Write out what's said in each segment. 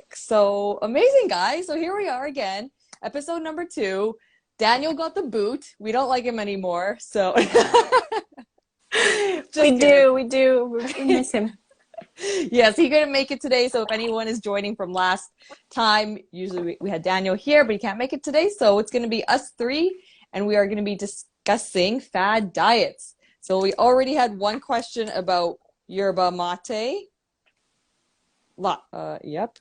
back. So amazing, guys. So here we are again, episode number 2. Daniel got the boot. We don't like him anymore. So we do. We miss him. Yes, he couldn't make it today. So if anyone is joining from last time, usually we had Daniel here, but he can't make it today. So it's going to be us 3, and we are going to be discussing fad diets. So we already had one question about yerba mate. Yep.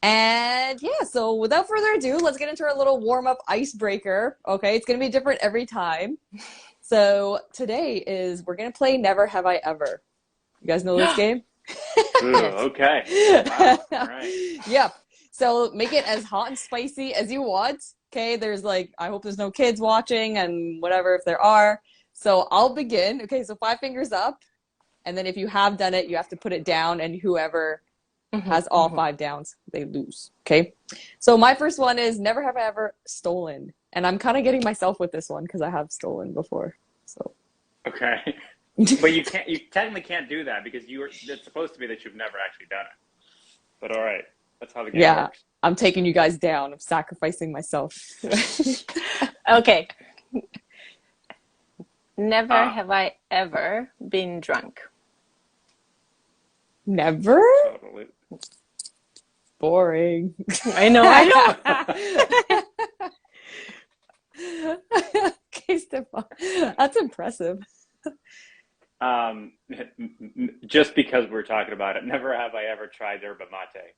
And yeah, so without further ado, let's get into our little warm-up icebreaker. Okay, it's going to be different every time. So today we're going to play Never Have I Ever. You guys know this game? Ooh, okay. Wow. All right. Yep. So make it as hot and spicy as you want. Okay, I hope there's no kids watching and whatever if there are. So I'll begin. Okay, so 5 fingers up. And then if you have done it, you have to put it down, and whoever has all 5 downs, they lose. Okay? So my first one is, never have I ever stolen. And I'm kind of getting myself with this one because I have stolen before. So Okay. But you technically can't do that because it's supposed to be that you've never actually done it. But all right. That's how the game works. I'm taking you guys down. I'm sacrificing myself. Okay. Never have I ever been drunk. Never? Totally. Boring. I know. Okay, Stefan. That's impressive. Just because we're talking about it, never have I ever tried yerba mate.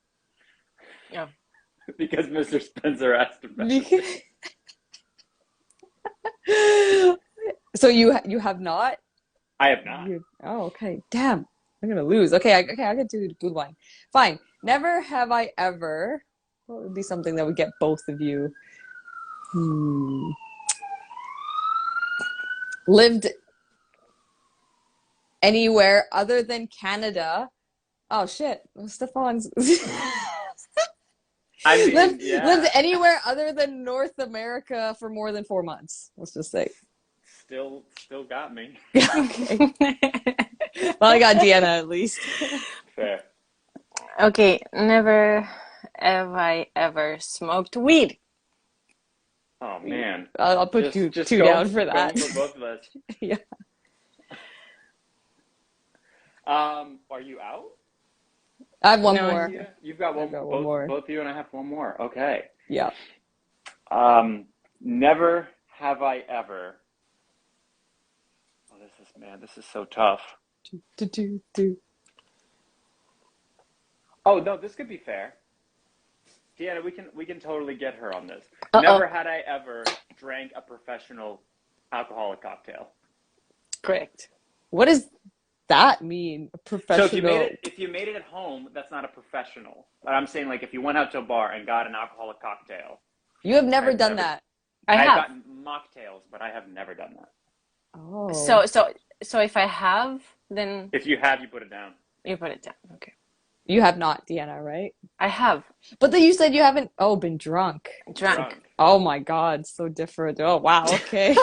Yeah. Because Mr. Spencer asked about it. So you have not? I have not. Oh, okay. Damn. I'm gonna lose. Okay, I can do the good one. Fine. Never have I ever. What would be something that would get both of you? Lived anywhere other than Canada. Oh shit. Stefan's lived anywhere other than North America for more than 4 months. Let's just say. Still got me. Okay. Well, I got Deanna at least. Fair. Okay. Never have I ever smoked weed. Oh man. I'll put two down for that. Going for both of us. Yeah. Are you out? I have one No, more. Yeah. You've got one more. Both of you and I have one more. Okay. Yeah. Never have I ever. Oh, this is so tough. Oh no, this could be fair. Deanna, we can totally get her on this. Never had I ever drank a professional alcoholic cocktail. Correct. What does that mean? A professional. So if you made it at home, that's not a professional. But I'm saying, like, if you went out to a bar and got an alcoholic cocktail. You have never done that. I have gotten mocktails, but I have never done that. Oh. So if I have, then If you have, you put it down. you put it down. Okay. You have not, Deanna, right? I have But then you said you haven't. Oh, been drunk. drunk. Oh my God, so different. Oh wow. Okay.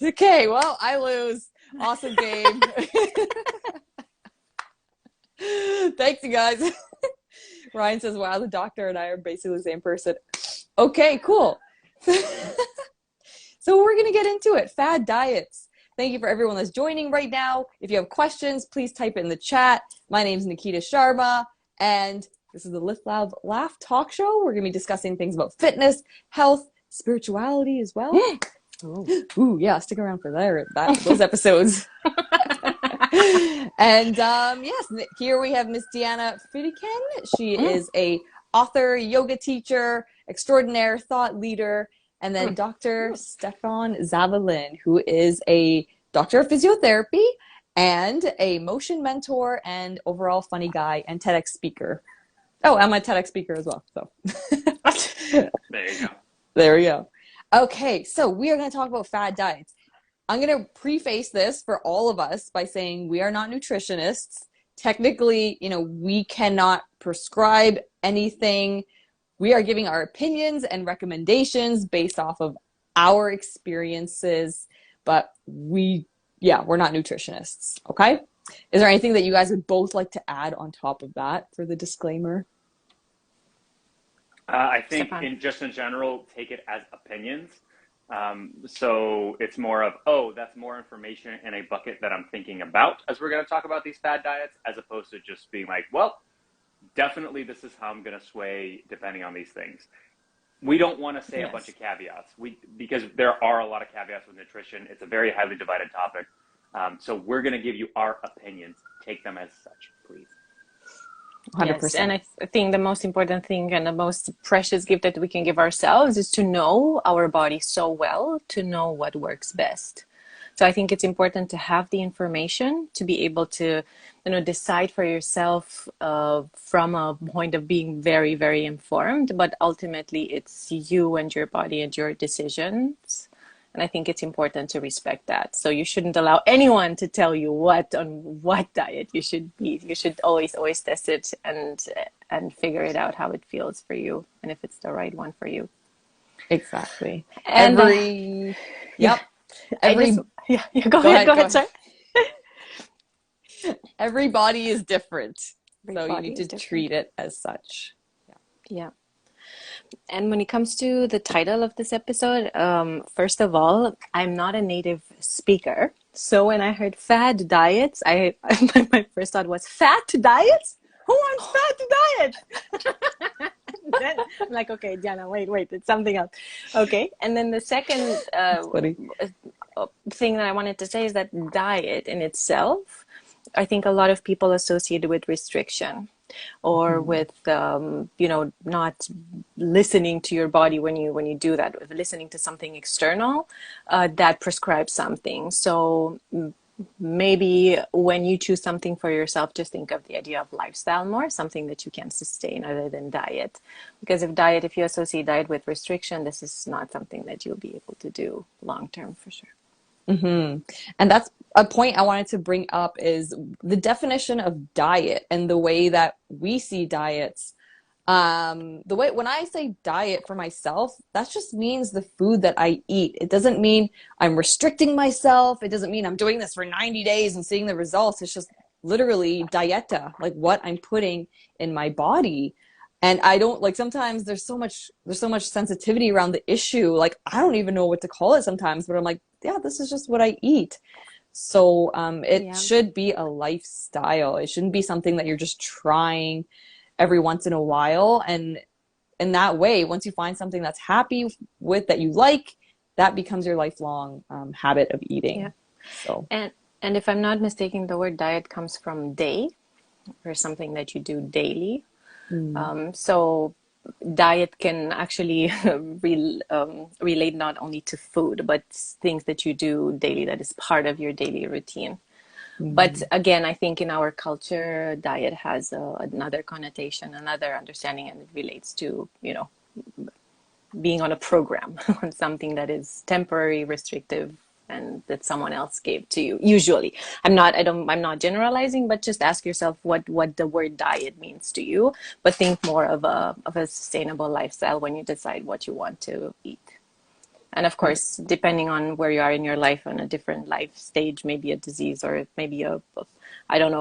Okay. Well, I lose. Awesome game. Thanks, you guys. Ryan says, "Wow, the doctor and I are basically the same person." Okay, cool. So we're gonna get into it. Fad diets. Thank you for everyone that's joining right now. If you have questions, please type it in the chat. My name's Nikita Sharma, and this is the Lift Love Laugh Talk Show. We're going to be discussing things about fitness, health, spirituality as well. Ooh, yeah, stick around for those episodes. And yes, here we have Miss Deanna Fidikin. She is a author, yoga teacher, extraordinaire thought leader, and then Dr. Stefan Zavalin, who is a doctor of physiotherapy and a motion mentor and overall funny guy and TEDx speaker. Oh, I'm a TEDx speaker as well. So There you go. there we go. Okay, so we are going to talk about fad diets. I'm going to preface this for all of us by saying we are not nutritionists. Technically, we cannot prescribe anything. We are giving our opinions and recommendations based off of our experiences, but we're not nutritionists, okay? Is there anything that you guys would both like to add on top of that for the disclaimer? I think Stefan? in general, take it as opinions. So it's more of, oh, that's more information in a bucket that I'm thinking about as we're going to talk about these fad diets, as opposed to just being like, well, definitely this is how I'm going to sway depending on these things. We don't want to say a bunch of caveats because there are a lot of caveats with nutrition. It's a very highly divided topic. So we're going to give you our opinions. Take them as such, please. 100%. Yes, and I think the most important thing and the most precious gift that we can give ourselves is to know our body so well, to know what works best. So I think it's important to have the information to be able to, decide for yourself from a point of being very, very informed. But ultimately, it's you and your body and your decisions. And I think it's important to respect that. So you shouldn't allow anyone to tell you what diet you should be. You should always test it and figure it out how it feels for you and if it's the right one for you. Exactly. And Go ahead, sorry. Every body is different. So you need to different. treat it as such. Yeah. And when it comes to the title of this episode, first of all, I'm not a native speaker. So when I heard fad diets, my first thought was, fat diets? Who wants fat diet? Then I'm like, okay, Diana, wait, it's something else. Okay. And then the second thing that I wanted to say is that diet in itself, I think a lot of people associate with restriction or with not listening to your body when you do that, listening to something external that prescribes something. So maybe when you choose something for yourself, just think of the idea of lifestyle more, something that you can sustain other than diet. Because if you associate diet with restriction, this is not something that you'll be able to do long term for sure. Mm-hmm. And that's a point I wanted to bring up is the definition of diet and the way that we see diets. The way when I say diet for myself, that just means the food that I eat. It doesn't mean I'm restricting myself. It doesn't mean I'm doing this for 90 days and seeing the results. It's just literally dieta, like what I'm putting in my body. And I don't like sometimes there's so much sensitivity around the issue. Like I don't even know what to call it sometimes, but I'm like, yeah, this is just what I eat. So it should be a lifestyle. It shouldn't be something that you're just trying every once in a while. And in that way, once you find something that's happy with, that you like, that becomes your lifelong habit of eating. Yeah. So and if I'm not mistaken, the word diet comes from day, or something that you do daily. So diet can actually relate not only to food, but things that you do daily that is part of your daily routine. But again, I think in our culture, diet has another connotation, another understanding, and it relates to, being on a program, on something that is temporary, restrictive, and that someone else gave to you. Usually, I'm not generalizing, but just ask yourself what the word diet means to you. But think more of a sustainable lifestyle when you decide what you want to eat. And of course, depending on where you are in your life, on a different life stage, maybe a disease or maybe a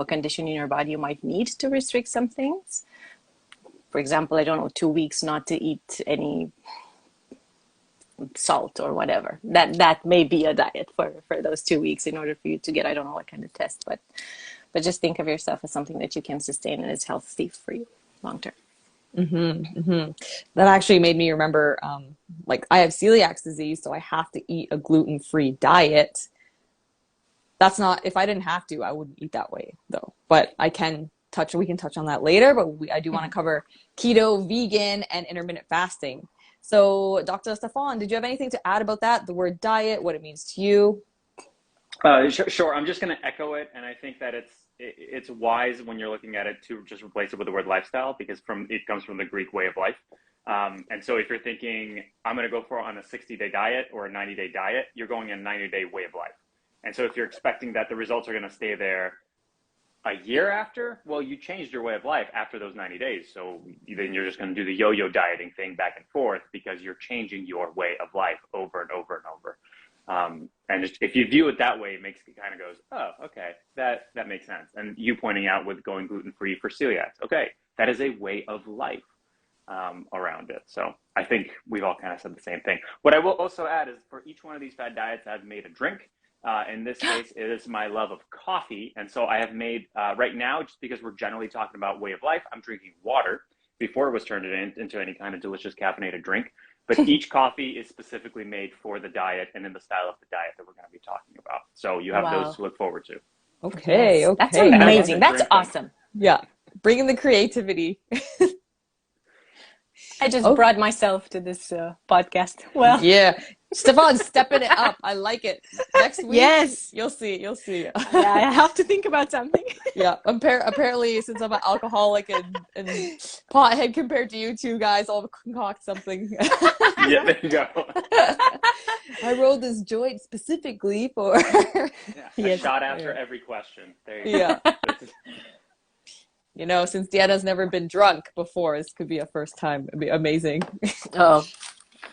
condition in your body, you might need to restrict some things. For example, 2 weeks not to eat any salt or whatever. That may be a diet for those 2 weeks in order for you to get, I don't know what kind of test, but just think of yourself as something that you can sustain and is healthy for you long term. That actually made me remember, like I have celiac disease, so I have to eat a gluten-free diet. That's not, if I didn't have to, I wouldn't eat that way though. But we can touch on that later, but I do want to cover keto, vegan, and intermittent fasting. So Dr. Stefan, did you have anything to add about that? The word diet, what it means to you? Sure. I'm just going to echo it. And I think that it's wise when you're looking at it to just replace it with the word lifestyle, because it comes from the Greek way of life. And so if you're thinking, I'm going to go on a 60-day diet or a 90-day diet, you're going in a 90-day way of life. And so if you're expecting that the results are going to stay there a year after, well, you changed your way of life after those 90 days. So then you're just going to do the yo-yo dieting thing back and forth because you're changing your way of life over and over and over. And just, if you view it that way, it makes it kind of goes, oh, okay, that makes sense. And you pointing out with going gluten-free for celiacs, okay, that is a way of life around it. So I think we've all kind of said the same thing. What I will also add is for each one of these fad diets, I've made a drink. In this case, it is my love of coffee. And so I have made, right now, just because we're generally talking about way of life, I'm drinking water before it was turned into any kind of delicious caffeinated drink. But each coffee is specifically made for the diet and in the style of the diet that we're going to be talking about. So you have those to look forward to. Okay, Yes, that's okay. amazing. That's awesome. Yeah, bringing the creativity. I just brought myself to this podcast. Well, yeah, Stefan's stepping it up. I like it. Next week, yes, you'll see. You'll see. Yeah, I have to think about something. Yeah, apparently, since I'm an alcoholic and pothead compared to you two guys, I'll concoct something. Yeah, there you go. I rolled this joint specifically for a shot after every question. There you go. You know, since Deanna's never been drunk before, this could be a first time. It'd be amazing. Oh,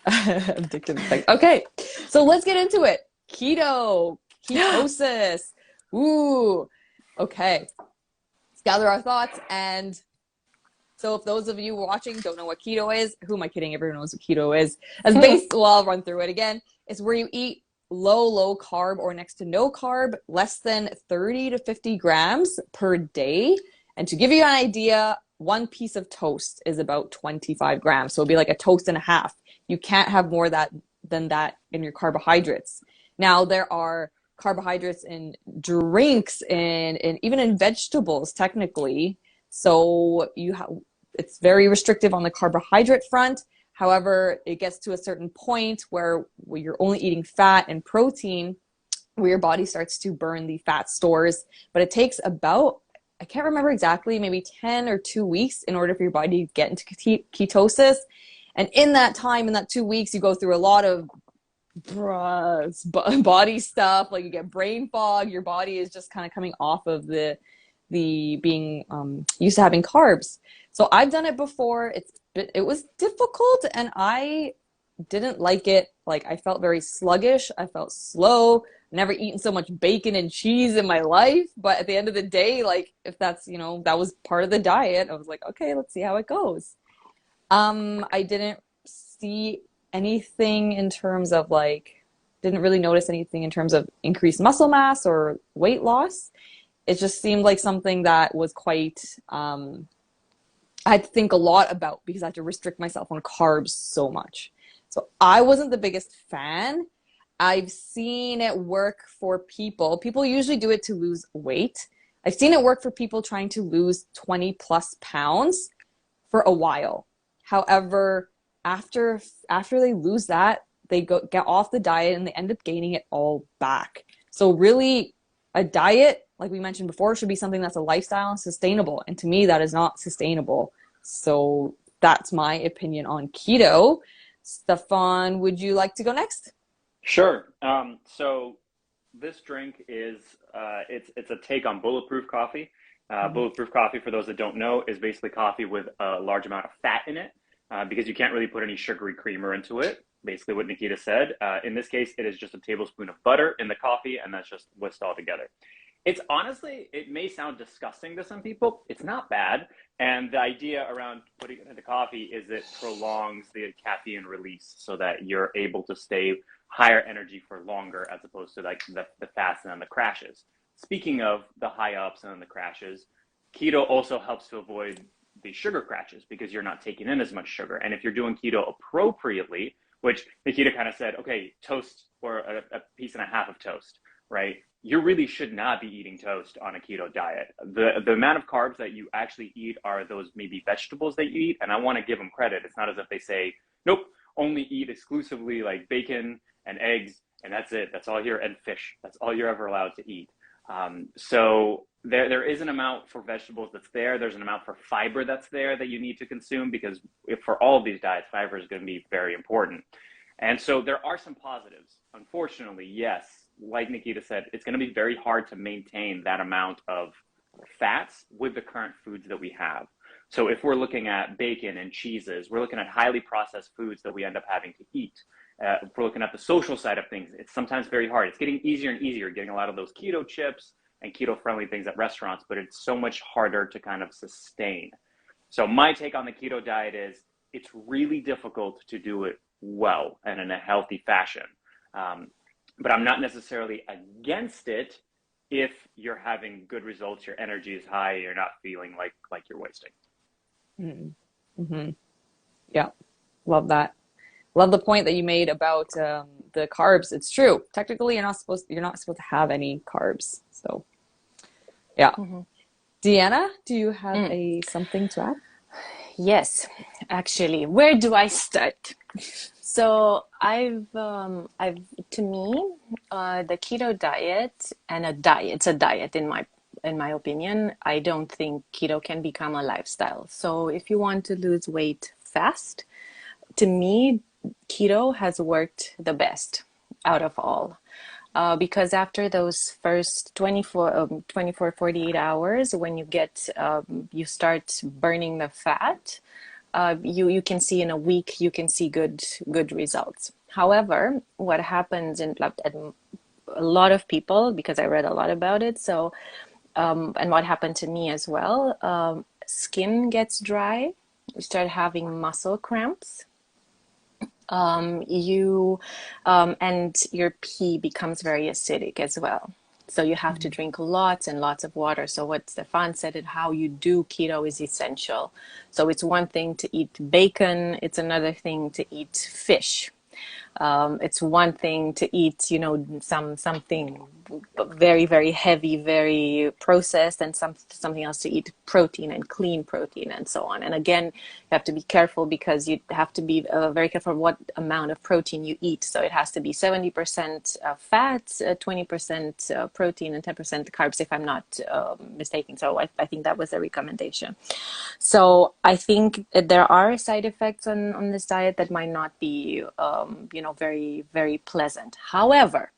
addictive effect. Okay, so let's get into it. Ketosis. Ooh. Okay. Let's gather our thoughts. And so if those of you watching don't know what keto is, who am I kidding? Everyone knows what keto is. As based, well, I'll run through it again. It's where you eat low carb or next to no carb, less than 30 to 50 grams per day. And to give you an idea, one piece of toast is about 25 grams. So it'd be like a toast and a half. You can't have more than that in your carbohydrates. Now, there are carbohydrates in drinks and even in vegetables, technically. So it's very restrictive on the carbohydrate front. However, it gets to a certain point where you're only eating fat and protein, where your body starts to burn the fat stores. But it takes about, I can't remember exactly, maybe 10 or 2 weeks in order for your body to get into ketosis. And in that time, in that 2 weeks, you go through a lot of body stuff. Like you get brain fog. Your body is just kind of coming off of the being used to having carbs. So I've done it before. It was difficult and I didn't like it. Like I felt very sluggish. I felt slow. Never eaten so much bacon and cheese in my life. But at the end of the day, like if that's, that was part of the diet, I was like, okay, let's see how it goes. I didn't see anything in terms of didn't really notice anything in terms of increased muscle mass or weight loss. It just seemed like something that was quite, I had to think a lot about because I had to restrict myself on carbs so much. So I wasn't the biggest fan. I've seen it work for people. People usually do it to lose weight. I've seen it work for people trying to lose 20 plus pounds for a while. However, after they lose that, they get off the diet and they end up gaining it all back. So really, a diet, like we mentioned before, should be something that's a lifestyle and sustainable. And to me, that is not sustainable. So that's my opinion on keto. Stefan, would you like to go next? Sure. So this drink is it's a take on bulletproof coffee. Bulletproof coffee, for those that don't know, is basically coffee with a large amount of fat in it because you can't really put any sugary creamer into it. Basically what Nikita said. In this case, it is just a tablespoon of butter in the coffee, and that's just whisked all together. It's honestly, it may sound disgusting to some people. It's not bad. And the idea around putting it into coffee is it prolongs the caffeine release so that you're able to stay higher energy for longer as opposed to like the fast and then the crashes. Speaking of the high ups and then the crashes, keto also helps to avoid the sugar crashes because you're not taking in as much sugar. And if you're doing keto appropriately, which Nikita kind of said, okay, toast or a piece and a half of toast, right? You really should not be eating toast on a keto diet. The amount of carbs that you actually eat are those maybe vegetables that you eat. And I want to give them credit. It's not as if they say, nope, only eat exclusively like bacon and eggs, and that's it. That's all you're, and fish. That's all you're ever allowed to eat. So there is an amount for vegetables that's there. There's an amount for fiber that's there that you need to consume because for all of these diets, fiber is going to be very important. And so there are some positives. Unfortunately, yes, like Nikita said, it's going to be very hard to maintain that amount of fats with the current foods that we have. So if we're looking at bacon and cheeses, we're looking at highly processed foods that we end up having to eat. If we're looking at the social side of things, it's sometimes very hard. It's getting easier and easier, getting a lot of those keto chips and keto friendly things at restaurants, but it's so much harder to kind of sustain. So my take on the keto diet is it's really difficult to do it well and in a healthy fashion. But I'm not necessarily against it if you're having good results, your energy is high, you're not feeling like you're wasting. Mm-hmm. Yeah, love that. Love the point that you made about the carbs. It's true. Technically, you're not supposed to have any carbs. So, yeah. Mm-hmm. Deanna, do you have something to add? Yes, actually, where do I start? So to me, the keto diet and it's a diet in my opinion. I don't think keto can become a lifestyle. So if you want to lose weight fast, to me, keto has worked the best out of all. Because after those first 48 hours, when you start burning the fat, you can see in a week, you can see good results. However, what happens in a lot of people, because I read a lot about it, so and what happened to me as well, skin gets dry, you start having muscle cramps, and your pee becomes very acidic as well. So you have to drink lots and lots of water. So what Stefan said, and how you do keto is essential. So it's one thing to eat bacon. It's another thing to eat fish. It's one thing to eat, something very, very heavy, very processed, and something else to eat protein and clean protein and so on. And again, you have to be careful because you have to be very careful what amount of protein you eat. So it has to be 70% fat, 20% protein, and 10% carbs, if I'm not mistaken. So I think that was the recommendation. So I think there are side effects on this diet that might not be, very, very pleasant. However,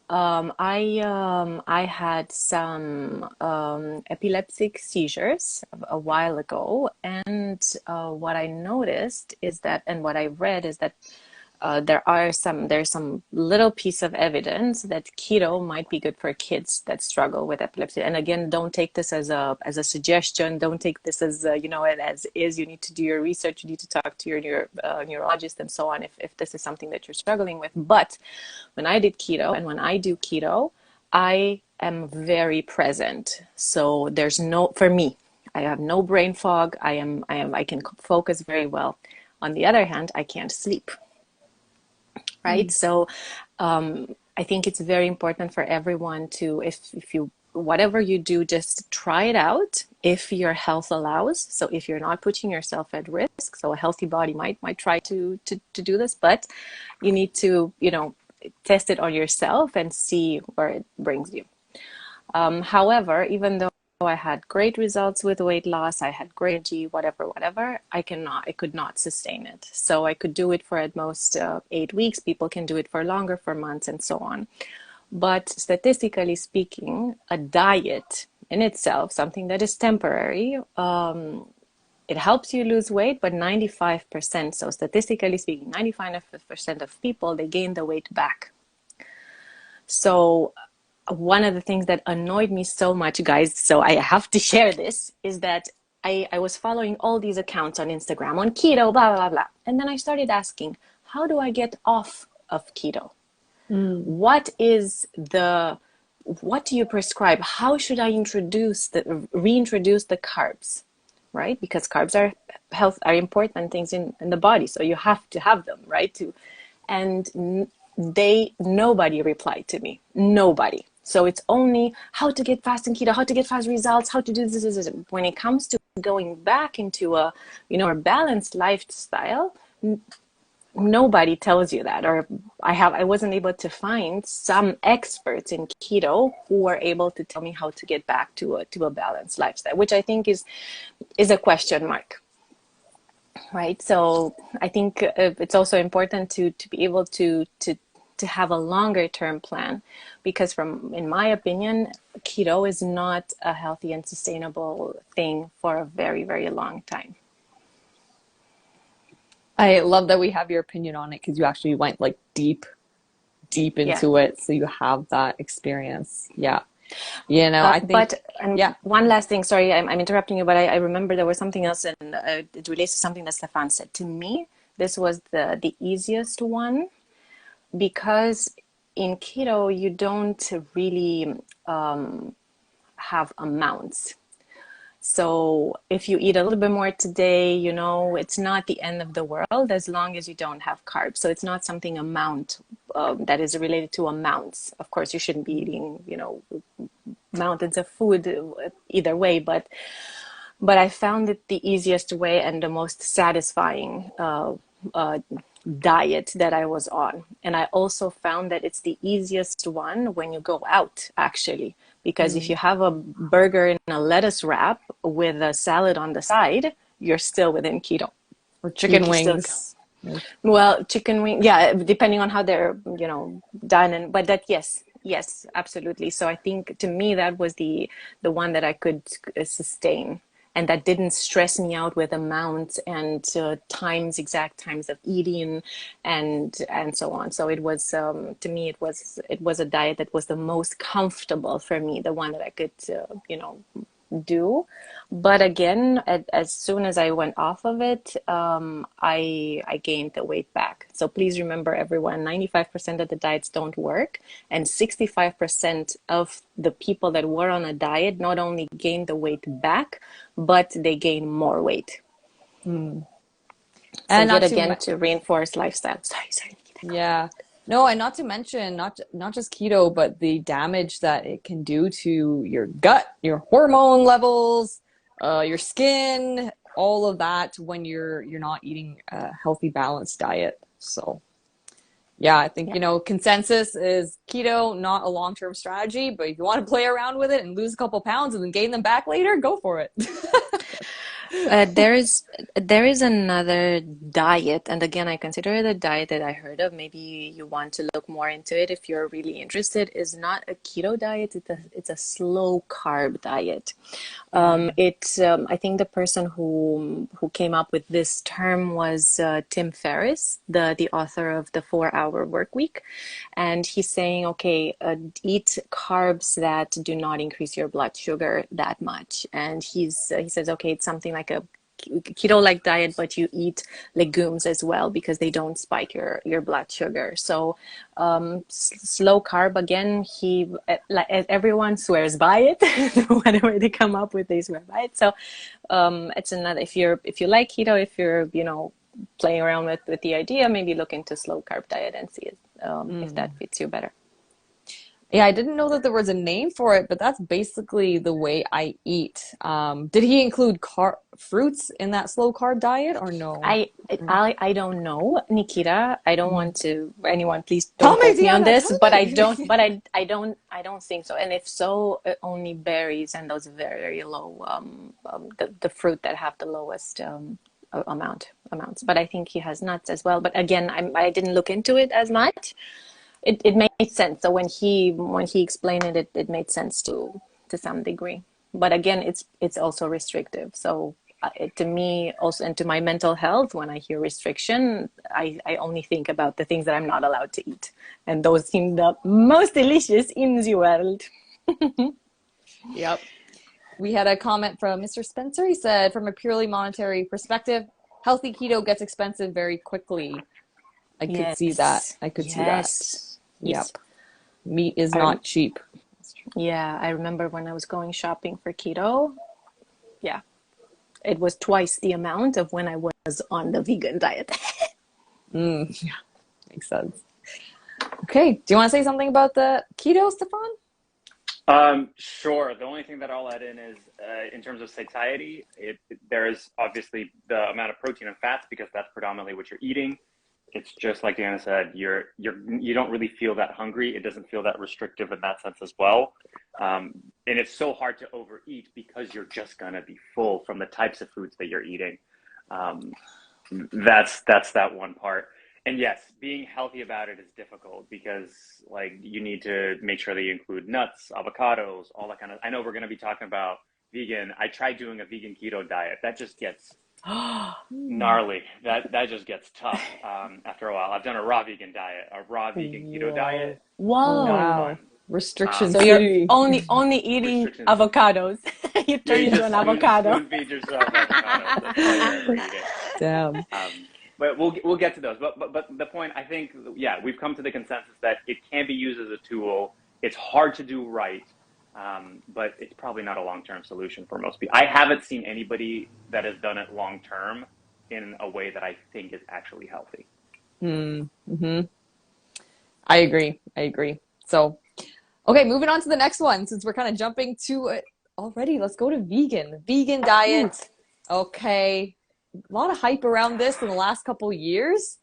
I had some epileptic seizures a while ago, and what I noticed is that, and what I read is that there's some little piece of evidence that keto might be good for kids that struggle with epilepsy. And again, don't take this as a suggestion. Don't take this as as is. You need to do your research. You need to talk to your neurologist and so on if this is something that you're struggling with. But when I did keto and when I do keto, I am very present. So for me, I have no brain fog. I can focus very well. On the other hand, I can't sleep. Right. So I think it's very important for everyone to, if you, whatever you do, just try it out if your health allows. So if you're not putting yourself at risk, so a healthy body might try to do this, but you need to, test it on yourself and see where it brings you. However, even though I had great results with weight loss, I had great energy, whatever, I could not sustain it. So I could do it for at most 8 weeks. People can do it for longer, for months, and so on. But statistically speaking, a diet in itself, something that is temporary, it helps you lose weight, but 95%, so statistically speaking, 95% of people, they gain the weight back. So one of the things that annoyed me so much, guys, so I have to share this, is that I was following all these accounts on Instagram on keto, blah, blah, blah. And then I started asking, how do I get off of keto? What do you prescribe? How should I reintroduce the carbs, right? Because carbs are important things in the body. So you have to have them, right? And nobody replied to me. Nobody. So it's only how to get fast in keto, how to get fast results, how to do this. When it comes to going back into a balanced lifestyle, nobody tells you that. Or I wasn't able to find some experts in keto who were able to tell me how to get back to a balanced lifestyle, which I think is a question mark. Right. So I think it's also important to be able to have a longer term plan, because in my opinion, keto is not a healthy and sustainable thing for a very, very long time. I love that we have your opinion on it because you actually went like deep Yeah. into it. So you have that experience. Yeah. I think, But and yeah. one last thing, sorry, I'm interrupting you, but I remember there was something else, and it relates to something that Stefan said to me. This was the easiest one because in keto you don't really have amounts. So if you eat a little bit more today, it's not the end of the world as long as you don't have carbs. So it's not something amount that is related to amounts. Of course, you shouldn't be eating, mountains of food either way, but I found it the easiest way and the most satisfying uh, diet that I was on. And I also found that it's the easiest one when you go out, actually, because if you Mm. have a burger and a lettuce wrap with a salad on the side, you're still within keto. Or You chicken can still, wings. well, chicken wing, yeah, depending on how they're, done. And but that, yes, absolutely. So I think to me that was the one that I could sustain, and that didn't stress me out with amounts and exact times of eating, and so on. So it was to me it was a diet that was the most comfortable for me, the one that I could do. But again, as soon as I went off of it, I gained the weight back. So please remember, everyone, 95% of the diets don't work, and 65% of the people that were on a diet not only gained the weight back, but they gain more weight. Mm. So And yet not to again, to reinforce lifestyle. Sorry. Yeah. No, and not to mention not just keto, but the damage that it can do to your gut, your hormone levels, your skin, all of that when you're not eating a healthy, balanced diet. So, yeah, I think, Yeah. consensus is keto, not a long-term strategy, but if you want to play around with it and lose a couple pounds and then gain them back later, go for it. There is another diet, and again, I consider it a diet that I heard of. Maybe you want to look more into it if you're really interested. Is not a keto diet. It's a slow carb diet. It's I think the person who came up with this term was Tim Ferriss, the author of the 4 Hour Work Week, and he's saying, okay, eat carbs that do not increase your blood sugar that much, and he says, okay, it's something like a keto-like diet, but you eat legumes as well because they don't spike your blood sugar. So slow carb, again, he like everyone swears by it. Whatever they come up with, they swear by it. So it's another, if you like keto, if you're playing around with the idea, maybe look into slow carb diet and see if that Mm. fits you better. Yeah, I didn't know that there was a name for it, but that's basically the way I eat. Did he include fruits in that slow carb diet or no? I, Mm. I don't know, Nikita. I don't Mm. want to anyone. Please Tell don't me, quote me on Diana, this. tell But I me. don't. But I don't think so. And if so, only berries and those very low the fruit that have the lowest amounts. But I think he has nuts as well. But again, I didn't look into it as much. It made sense. So when he explained it made sense to some degree. But again, it's also restrictive. So to me also, and to my mental health, when I hear restriction, I only think about the things that I'm not allowed to eat, and those seem the most delicious in the world. Yep. We had a comment from Mr. Spencer. He said, from a purely monetary perspective, healthy keto gets expensive very quickly. I could see that. Yes, I could see that. yes, yes. Yep. Meat is I not cheap. Yeah, I remember when I was going shopping for keto. Yeah, it was twice the amount of when I was on the vegan diet. Yeah, makes sense. Okay. Do you want to say something about the keto, Stefan? Sure. The only thing that I'll add in is, in terms of satiety, there is obviously the amount of protein and fats because that's predominantly what you're eating. It's just like Diana said, you don't really feel that hungry. It doesn't feel that restrictive in that sense as well. And it's so hard to overeat because you're just gonna be full from the types of foods that you're eating. Um, that's that one part. And yes, being healthy about it is difficult because like you need to make sure that you include nuts, avocados, all that kind of. I know we're going to be talking about vegan. I tried doing a vegan keto diet. That just gets Gnarly. That just gets tough after a while. I've done a raw vegan diet, a raw vegan keto Whoa. diet. Oh, Not Whoa. wow. fun. Restriction So you're city. only eating Restrictions. avocados. You Yeah, turn you into just an avocado. spoon feed yourself avocados. That's all you're ever eating. Damn. But we'll get to those. But the point, I think, yeah, we've come to the consensus that it can be used as a tool. It's hard to do right, but it's probably not a long-term solution for most people. I haven't seen anybody that has done it long-term in a way that I think is actually healthy. Mm-hmm. I agree. I agree. So, okay, moving on to the next one, since we're kind of jumping to it already. Let's go to vegan. Vegan Ooh. diet. Okay. A lot of hype around this in the last couple years.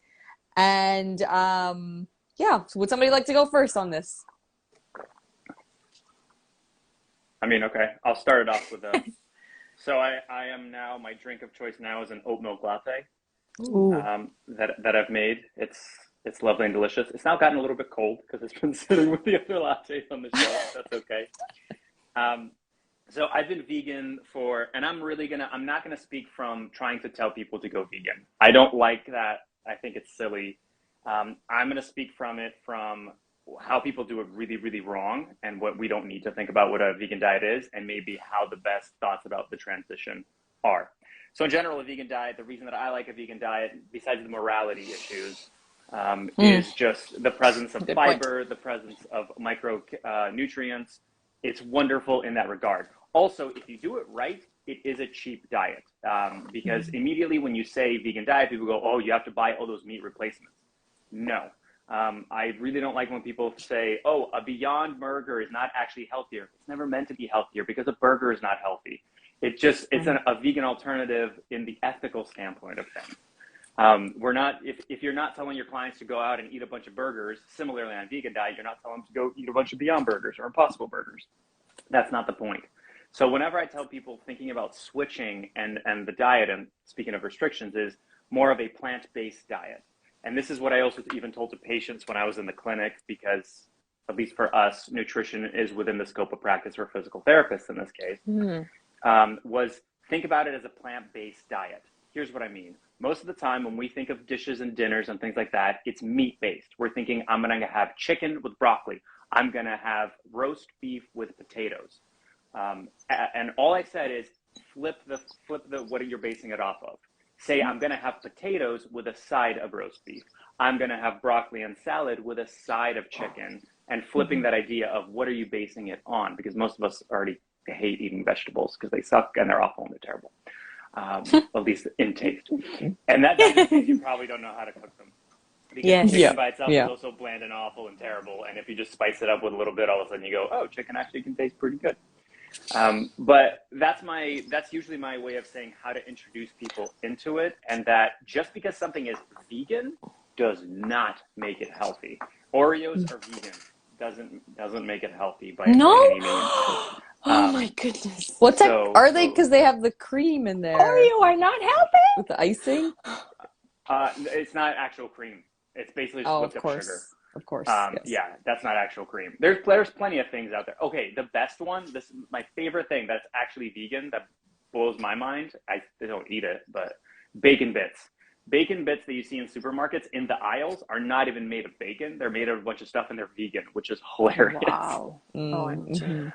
And yeah, so would somebody like to go first on this? I mean, okay, I'll start it off with a. So I am now, my drink of choice now is an oat milk latte. Ooh. That I've made. It's lovely and delicious. It's now gotten a little bit cold because it's been sitting with the other lattes on the shelf. That's okay. Um, so I've been vegan for, and I'm not gonna speak from trying to tell people to go vegan. I don't like that. I think it's silly. I'm gonna speak from it from how people do it really, really wrong, and what we don't need to think about what a vegan diet is, and maybe how the best thoughts about the transition are. So in general, a vegan diet, the reason that I like a vegan diet, besides the morality issues, is just the presence of Good point. fiber, the presence of micro nutrients. It's wonderful in that regard. Also, if you do it right, it is a cheap diet, because immediately when you say vegan diet, people go, oh, you have to buy all those meat replacements. No. I really don't like when people say, oh, a Beyond Burger is not actually healthier. It's never meant to be healthier because a burger is not healthy. It's a vegan alternative in the ethical standpoint of things. We're not, if you're not telling your clients to go out and eat a bunch of burgers, similarly on a vegan diet, you're not telling them to go eat a bunch of Beyond Burgers or Impossible Burgers. That's not the point. So whenever I tell people thinking about switching and the diet, and speaking of restrictions, is more of a plant-based diet. And this is what I also even told to patients when I was in the clinic, because at least for us, nutrition is within the scope of practice for physical therapists in this case, was think about it as a plant-based diet. Here's what I mean. Most of the time when we think of dishes and dinners and things like that, it's meat-based. We're thinking, I'm going to have chicken with broccoli. I'm going to have roast beef with potatoes. And all I said is flip the what you're basing it off of. Say, I'm going to have potatoes with a side of roast beef. I'm going to have broccoli and salad with a side of chicken, and flipping that idea of what are you basing it on? Because most of us already hate eating vegetables because they suck and they're awful and they're terrible, at least in taste. And that just means you probably don't know how to cook them. Because Yes. chicken by itself is Yeah. also bland and awful and terrible. And if you just spice it up with a little bit, all of a sudden you go, oh, chicken actually can taste pretty good. But that's usually my way of saying how to introduce people into it, and that just because something is vegan does not make it healthy. Oreos are vegan, doesn't make it healthy by any means. Oh my goodness. What type are they? So Because they have the cream in there Oreo are not helping? with the icing. it's not actual cream. It's basically just Oh, whipped of up sugar. course. Of course. Yes. Yeah, that's not actual cream. There's plenty of things out there. Okay, the best one, this my favorite thing that's actually vegan that blows my mind. I don't eat it, but bacon bits. Bacon bits that you see in supermarkets in the aisles are not even made of bacon. They're made of a bunch of stuff and they're vegan, which is hilarious. Wow. OMG.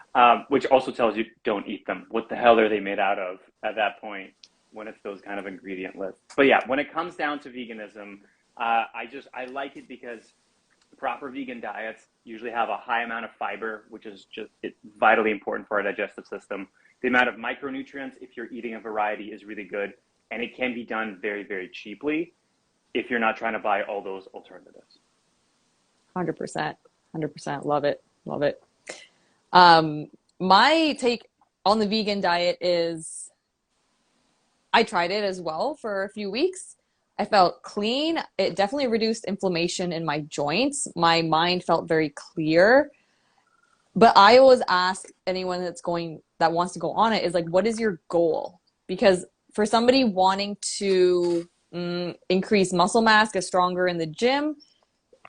Which also tells you don't eat them. What the hell are they made out of at that point when it's those kind of ingredient lists? But yeah, when it comes down to veganism, I like it because proper vegan diets usually have a high amount of fiber, which is it's vitally important for our digestive system. The amount of micronutrients, if you're eating a variety, is really good. And it can be done very, very cheaply if you're not trying to buy all those alternatives. 100%. 100%. Love it. Love it. My take on the vegan diet is I tried it as well for a few weeks. I felt clean. It definitely reduced inflammation in my joints. My mind felt very clear. But I always ask anyone that wants to go on it is like, what is your goal? Because for somebody wanting to increase muscle mass, get stronger in the gym,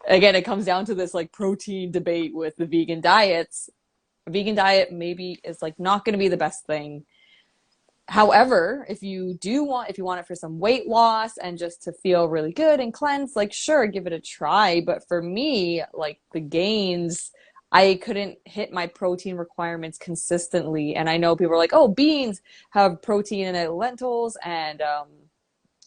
again, it comes down to this like protein debate with the vegan diets. A vegan diet maybe is like not going to be the best thing. However, if you want it for some weight loss and just to feel really good and cleanse, like sure, give it a try. But for me, like the gains, I couldn't hit my protein requirements consistently. And I know people are like, oh, beans have protein in it, lentils and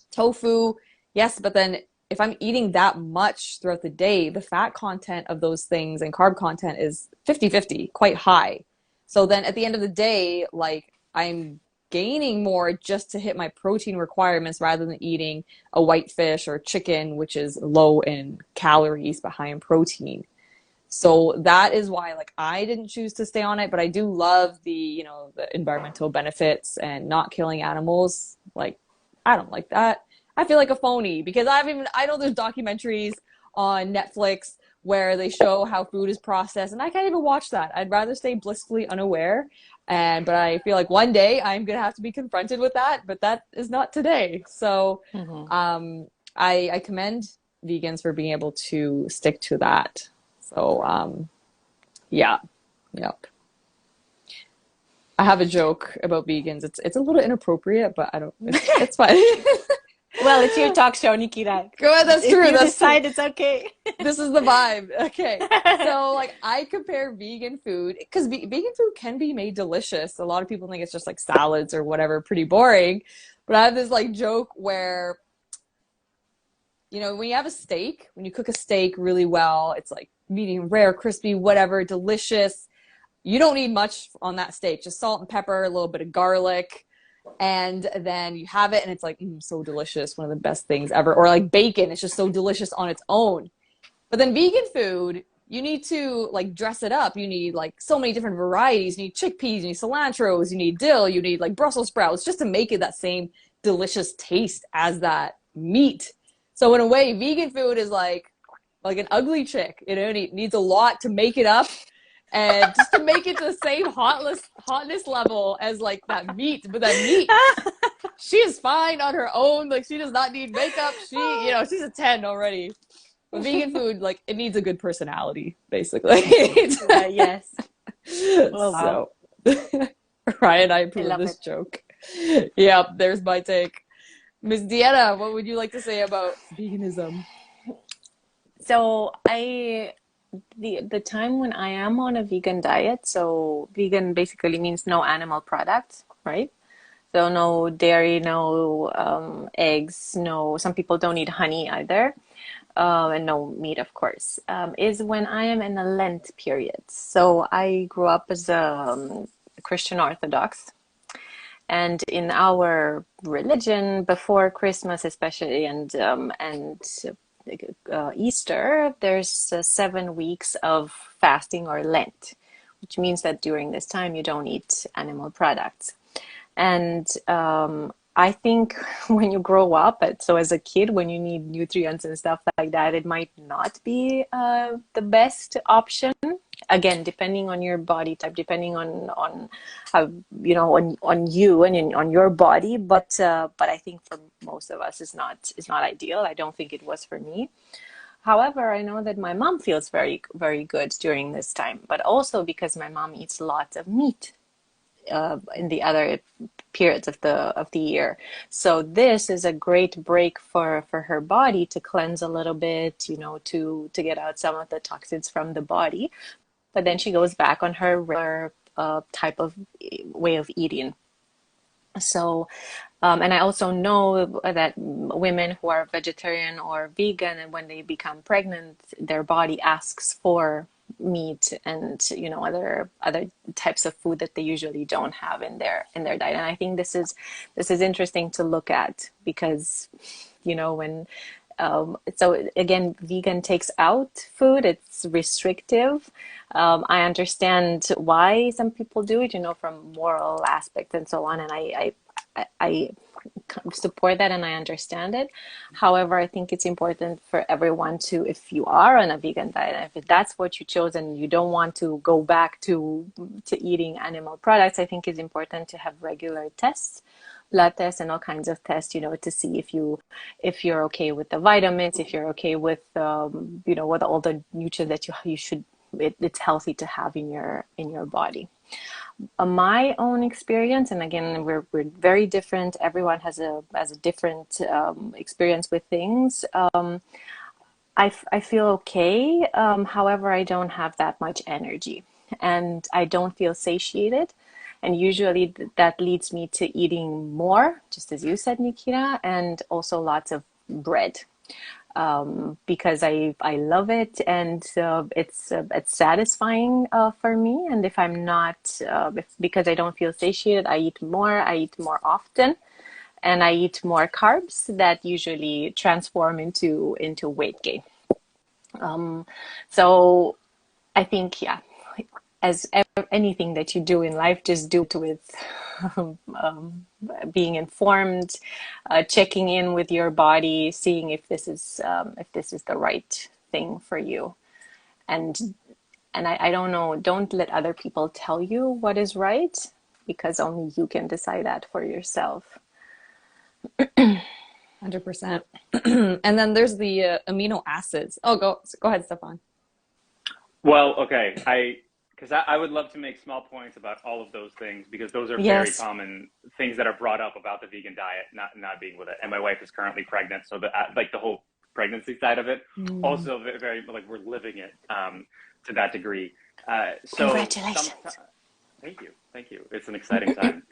tofu. Yes, but then if I'm eating that much throughout the day, the fat content of those things and carb content is 50-50, quite high. So then at the end of the day, like I'm gaining more just to hit my protein requirements rather than eating a white fish or chicken, which is low in calories but high in protein. So that is why like I didn't choose to stay on it, but I do love the, the environmental benefits and not killing animals. Like I don't like that. I feel like a phony because I know there's documentaries on Netflix where they show how food is processed and I can't even watch that. I'd rather stay blissfully unaware. But I feel like one day I'm gonna have to be confronted with that, but that is not today. So I commend vegans for being able to stick to that. So yeah. Yep. I have a joke about vegans. It's a little inappropriate, but it's fine. Well, it's your talk show, Nikita. Go ahead, that's true. If you That's decide true. it's okay. This is the vibe. Okay. So like I compare vegan food because vegan food can be made delicious. A lot of people think it's just like salads or whatever, pretty boring. But I have this like joke where, when you have a steak, when you cook a steak really well, it's like medium rare, crispy, whatever, delicious. You don't need much on that steak, just salt and pepper, a little bit of garlic, and then you have it and it's like so delicious, one of the best things ever. Or like bacon, it's just so delicious on its own. But then vegan food, you need to like dress it up. You need like so many different varieties. You need chickpeas, you need cilantros, you need dill, you need like Brussels sprouts just to make it that same delicious taste as that meat. So in a way, vegan food is like an ugly chick. It needs a lot to make it up. And just to make it to the same hotness level as like that meat, but that meat, she is fine on her own. Like she does not need makeup. She's a 10 already. But vegan food, like it needs a good personality, basically. Yes. Oh, wow. So, Ryan, I approve of this joke. Yeah, there's my take. Miss Deanna, what would you like to say about veganism? So the time when I am on a vegan diet, so vegan basically means no animal products, right? So no dairy, no eggs, no, some people don't eat honey either, and no meat, of course, is when I am in a Lent period. So I grew up as a Christian Orthodox. And in our religion, before Christmas especially, and Easter, there's 7 weeks of fasting or Lent, which means that during this time you don't eat animal products. And I think when you grow up, so as a kid, when you need nutrients and stuff like that, it might not be the best option. Again, depending on your body type, depending on how, on you and on your body. But I think for most of us, it's not ideal. I don't think it was for me. However, I know that my mom feels very, very good during this time, but also because my mom eats lots of meat in the other periods of the year. So this is a great break for her body to cleanse a little bit, to get out some of the toxins from the body. But then she goes back on her regular type of way of eating. So, and I also know that women who are vegetarian or vegan, and when they become pregnant, their body asks for meat and other types of food that they usually don't have in their diet. And I think this is interesting to look at because when so again, vegan takes out food, it's restrictive. I understand why some people do it, from moral aspects and so on, and I support that and I understand it. However, I think it's important for everyone to, if you are on a vegan diet, if that's what you chose and you don't want to go back to eating animal products, I think it's important to have regular tests, blood tests and all kinds of tests, to see if you're okay with the vitamins, if you're okay with with all the nutrients that you should, it's healthy to have in your body. My own experience, and again, we're very different. Everyone has a different experience with things. I feel okay. However, I don't have that much energy, and I don't feel satiated. And usually that leads me to eating more, just as you said, Nikita, and also lots of bread, because I love it, and it's satisfying for me. And if I'm not, if, because I don't feel satiated, I eat more. I eat more often, and I eat more carbs that usually transform into weight gain. So I think, yeah, as anything that you do in life, just do it with being informed, checking in with your body, seeing if this is the right thing for you. And I don't know, don't let other people tell you what is right, because only you can decide that for yourself. 100%. And then there's the amino acids. Oh, go ahead, Stefan. Well, okay, because I would love to make small points about all of those things, because those are very Yes. common things that are brought up about the vegan diet, not being with it. And my wife is currently pregnant, so like the whole pregnancy side of it, Mm. also very like we're living it to that degree. So Congratulations. thank you. It's an exciting time.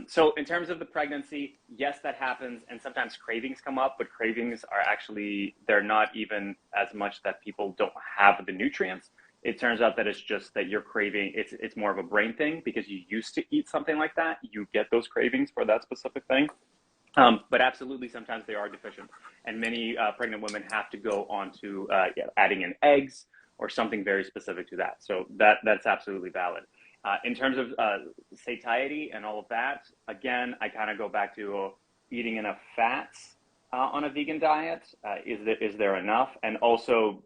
So in terms of the pregnancy, yes, that happens, and sometimes cravings come up, but cravings are actually, they're not even as much that people don't have the nutrients. It turns out that it's just that you're craving, it's more of a brain thing, because you used to eat something like that. You get those cravings for that specific thing. But absolutely, sometimes they are deficient, and many pregnant women have to go on to adding in eggs or something very specific to that. So that's absolutely valid. In terms of satiety and all of that, again, I kind of go back to eating enough fats on a vegan diet. Is there enough? And also,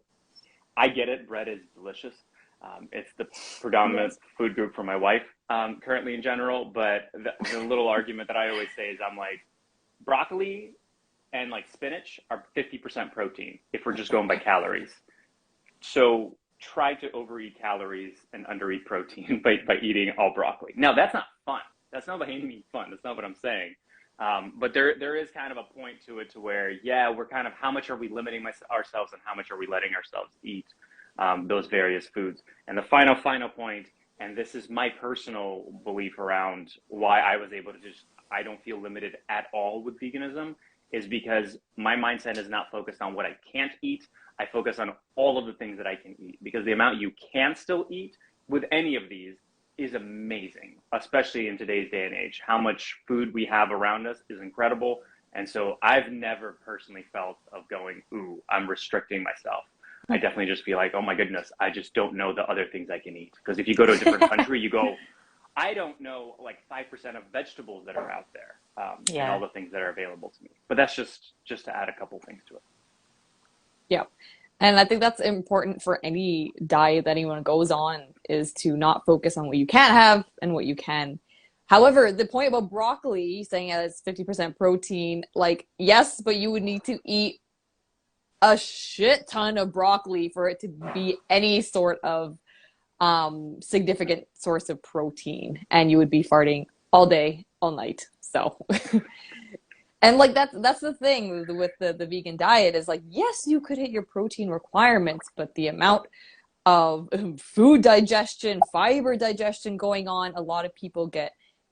I get it. Bread is delicious. It's the predominant Yes. food group for my wife currently in general. But the little argument that I always say is, I'm like, broccoli and like spinach are 50% protein if we're just going by calories. So try to overeat calories and undereat protein by eating all broccoli. Now, that's not fun. That's not by any means fun. That's not what I'm saying. But there is kind of a point to it to where, yeah, we're kind of, how much are we limiting ourselves, and how much are we letting ourselves eat those various foods? And the final point, and this is my personal belief around why I was able to just, I don't feel limited at all with veganism, is because my mindset is not focused on what I can't eat. I focus on all of the things that I can eat, because the amount you can still eat with any of these is amazing, especially in today's day and age. How much food we have around us is incredible. And so I've never personally felt of going, ooh, I'm restricting myself. I definitely just feel like, oh my goodness, I just don't know the other things I can eat. Because if you go to a different country, you go, I don't know like 5% of vegetables that are out there, and all Yeah. the things that are available to me. But that's just to add a couple things to it. Yeah. And I think that's important for any diet that anyone goes on, is to not focus on what you can't have and what you can. However, the point about broccoli, saying it's 50% protein, like, yes, but you would need to eat a shit ton of broccoli for it to be any sort of significant source of protein. And you would be farting all day, all night. So and like that's the thing with the vegan diet, is like, yes, you could hit your protein requirements, but the amount of food digestion, fiber digestion going on, a lot of people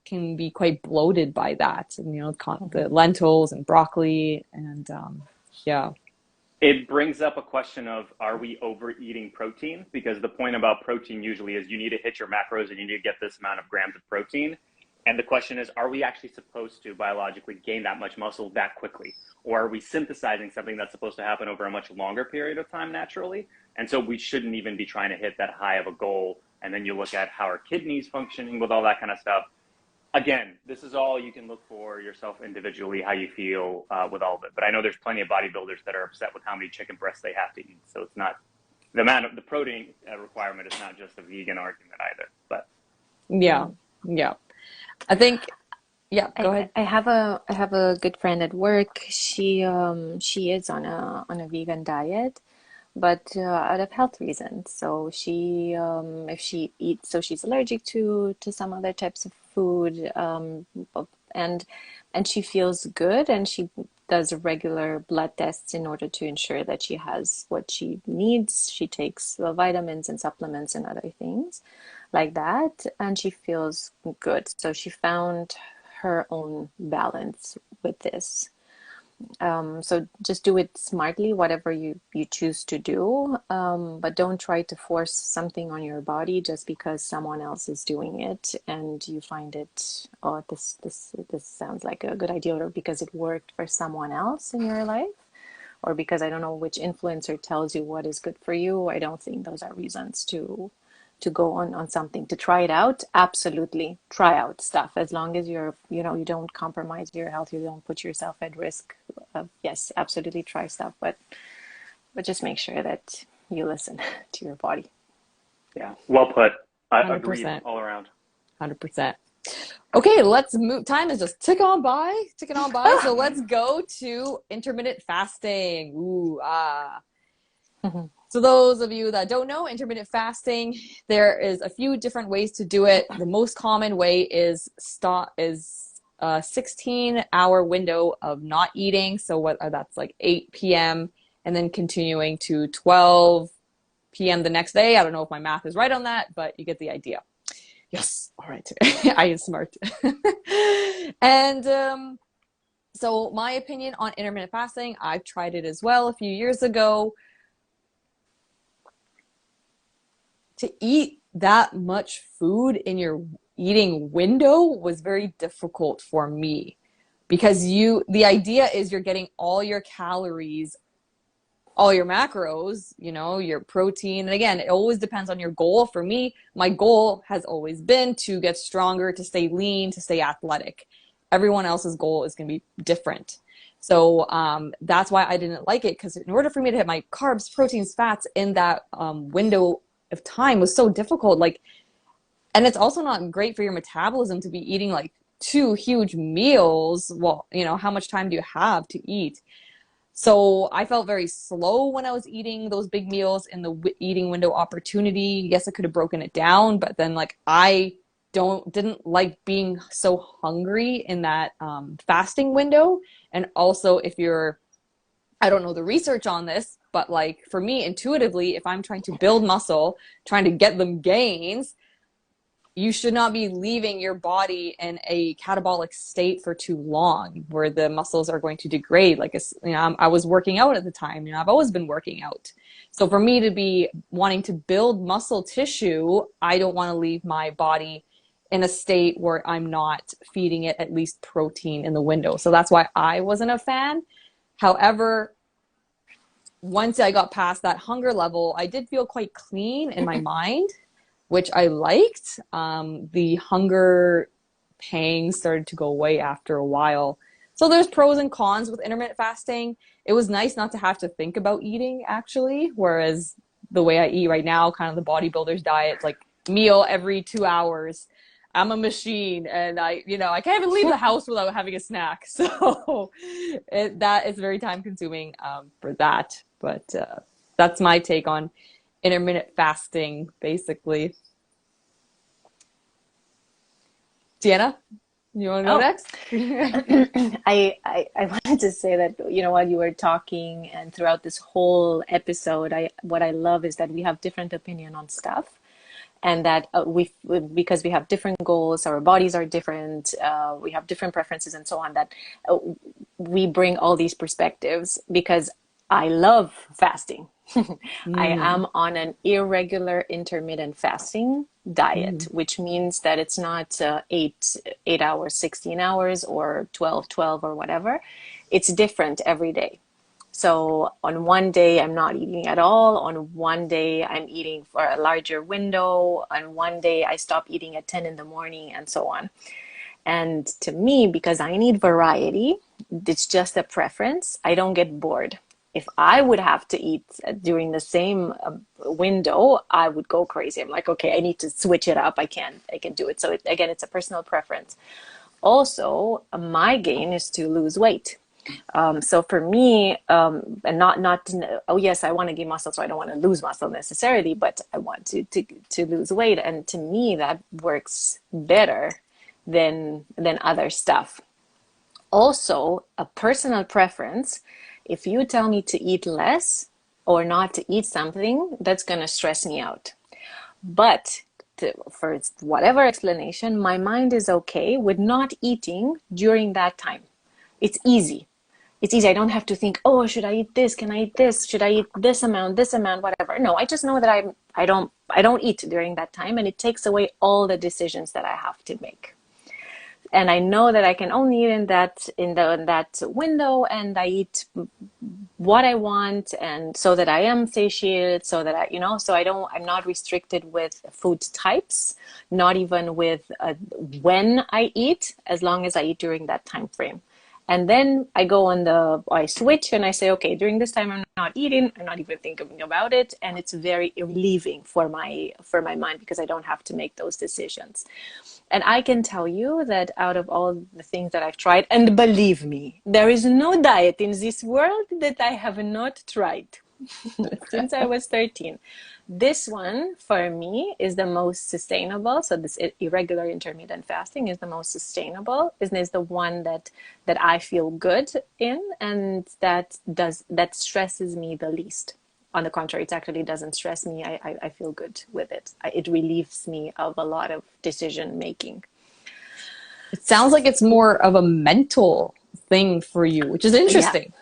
can be quite bloated by that. And the lentils and broccoli and yeah. It brings up a question of, are we overeating protein? Because the point about protein usually is you need to hit your macros and you need to get this amount of grams of protein. And the question is, are we actually supposed to biologically gain that much muscle that quickly? Or are we synthesizing something that's supposed to happen over a much longer period of time naturally? And so we shouldn't even be trying to hit that high of a goal. And then you look at how our kidneys functioning with all that kind of stuff. Again, this is all you can look for yourself individually, how you feel with all of it. But I know there's plenty of bodybuilders that are upset with how many chicken breasts they have to eat. So it's not, the amount of the protein requirement is not just a vegan argument either. But Yeah. Yeah. I think, yeah, go ahead. I have a good friend at work. She is on a vegan diet, but out of health reasons. So she, if she eats, so she's allergic to some other types of food, and and she feels good, and she does regular blood tests in order to ensure that she has what she needs. She takes vitamins and supplements and other things like that, and she feels good. So she found her own balance with this. So just do it smartly, whatever you choose to do, but don't try to force something on your body just because someone else is doing it and you find it, oh, this sounds like a good idea, or because it worked for someone else in your life, or because I don't know which influencer tells you what is good for you. I don't think those are reasons to go on something, to try it out. Absolutely try out stuff, as long as you're, you don't compromise your health, you don't put yourself at risk. Yes, absolutely try stuff, but just make sure that you listen to your body. Yeah, well put. I agree 100%. all around. 100%. Okay, let's move. Time is just ticking on by. So let's go to intermittent fasting. Ooh, ah. So those of you that don't know, intermittent fasting, there is a few different ways to do it. The most common way is a 16-hour window of not eating. So what that's like 8 p.m. and then continuing to 12 p.m. the next day. I don't know if my math is right on that, but you get the idea. Yes. All right. I am smart. And so my opinion on intermittent fasting, I've tried it as well a few years ago. To eat that much food in your eating window was very difficult for me, because the idea is you're getting all your calories, all your macros, your protein. And again, it always depends on your goal. For me, my goal has always been to get stronger, to stay lean, to stay athletic. Everyone else's goal is going to be different. So that's why I didn't like it, because in order for me to hit my carbs, proteins, fats in that window of time was so difficult. And it's also not great for your metabolism to be eating like 2 huge meals. Well, how much time do you have to eat? So I felt very slow when I was eating those big meals in the eating window opportunity. Yes, I could have broken it down, but then I didn't like being so hungry in that fasting window. And also, I don't know the research on this, but for me, intuitively, if I'm trying to build muscle, trying to get them gains, you should not be leaving your body in a catabolic state for too long, where the muscles are going to degrade. I was working out at the time. I've always been working out. So for me to be wanting to build muscle tissue, I don't want to leave my body in a state where I'm not feeding it at least protein in the window. So that's why I wasn't a fan. However, once I got past that hunger level, I did feel quite clean in my mind, which I liked. The hunger pangs started to go away after a while. So there's pros and cons with intermittent fasting. It was nice not to have to think about eating, actually, whereas the way I eat right now, kind of the bodybuilder's diet, like meal every 2 hours. I'm a machine, and I can't even leave the house without having a snack. So that is very time consuming for that. But that's my take on intermittent fasting, basically. Deanna, you want to go next? I wanted to say that, while you were talking and throughout this whole episode, what I love is that we have different opinion on stuff. And that because we have different goals, our bodies are different, we have different preferences and so on, that we bring all these perspectives, because I love fasting. I am on an irregular intermittent fasting diet, which means that it's not 8 hours, 16 hours, or 12 or whatever. It's different every day. So on one day, I'm not eating at all. On one day, I'm eating for a larger window. On one day, I stop eating at 10 in the morning, and so on. And to me, because I need variety, it's just a preference. I don't get bored. If I would have to eat during the same window, I would go crazy. I'm like, okay, I need to switch it up. I can do it. So again, it's a personal preference. Also, my gain is to lose weight. So for me, and not to, oh yes, I want to gain muscle, so I don't want to lose muscle necessarily, but I want to lose weight, and to me that works better than other stuff. Also, a personal preference. If you tell me to eat less or not to eat something, that's gonna stress me out. But for whatever explanation, my mind is okay with not eating during that time. It's easy. It's easy. I don't have to think, oh, should I eat this? Can I eat this? Should I eat this amount, whatever. No, I just know that I don't eat during that time, and it takes away all the decisions that I have to make. And I know that I can only eat in that window, and I eat what I want, and so that I am satiated, so that I'm not restricted with food types, not even with when I eat, as long as I eat during that time frame. And then I switch and I say, okay, during this time I'm not eating, I'm not even thinking about it, and it's very relieving for my mind because I don't have to make those decisions. And I can tell you that out of all the things that I've tried, and believe me, there is no diet in this world that I have not tried since I was 13. This one for me is the most sustainable. So this irregular intermittent fasting is the most sustainable, is the one that I feel good in, and that stresses me the least. On the contrary, it actually doesn't stress me. I feel good with it. It relieves me of a lot of decision making. It sounds like it's more of a mental thing for you, which is Yeah. interesting.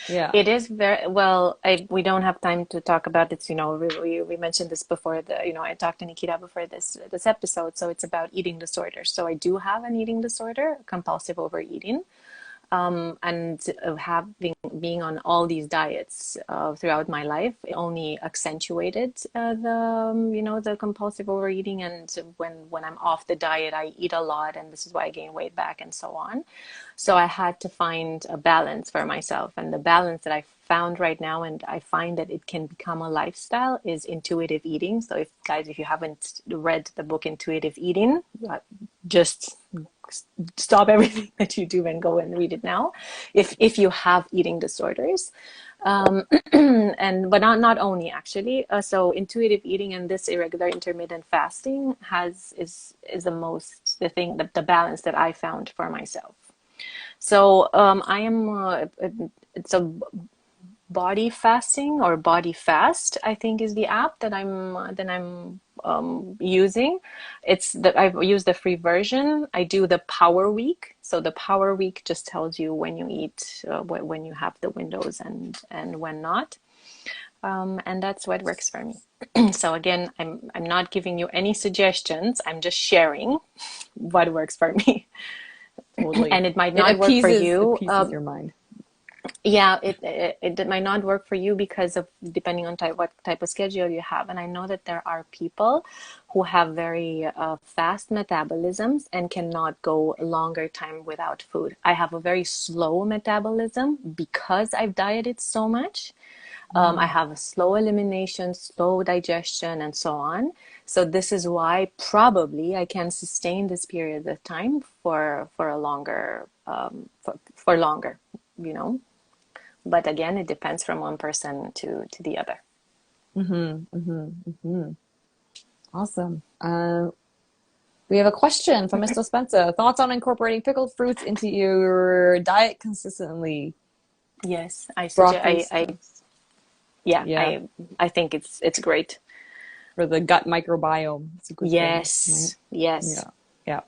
Yeah. It is very well. We don't have time to talk about it. We mentioned this before. I talked to Nikita before this episode. So it's about eating disorders. So I do have an eating disorder, compulsive overeating, and having being on all these diets throughout my life, it only accentuated the compulsive overeating. And when I'm off the diet, I eat a lot, and this is why I gain weight back and so on. So I had to find a balance for myself, and the balance that I found right now, and I find that it can become a lifestyle, is intuitive eating. So if you haven't read the book Intuitive Eating, just stop everything that you do and go and read it now if you have eating disorders. But not only actually. So intuitive eating and this irregular intermittent fasting is the balance that I found for myself. So I am it's a body fasting, or body fast, I think, is the app that I'm using. I've used the free version. I do the power week. So the power week just tells you when you eat, when you have the windows, and when not. And that's what works for me. So again, I'm not giving you any suggestions. I'm just sharing what works for me. Totally. And it might not work for you. It appeases your mind. Yeah, it might not work for you because of depending on what type of schedule you have. And I know that there are people who have very fast metabolisms and cannot go a longer time without food. I have a very slow metabolism because I've dieted so much. I have a slow elimination, slow digestion, and so on. So this is why probably I can sustain this period of time for a longer for longer, you know. But again, it depends from one person to the other. Awesome. We have a question from Mr. Spencer. Thoughts on incorporating pickled fruits into your diet consistently? Yes, I Broccoli. suggest. Yeah. I think it's great For the gut microbiome. It's a good thing, Yes, right? yes. Yeah.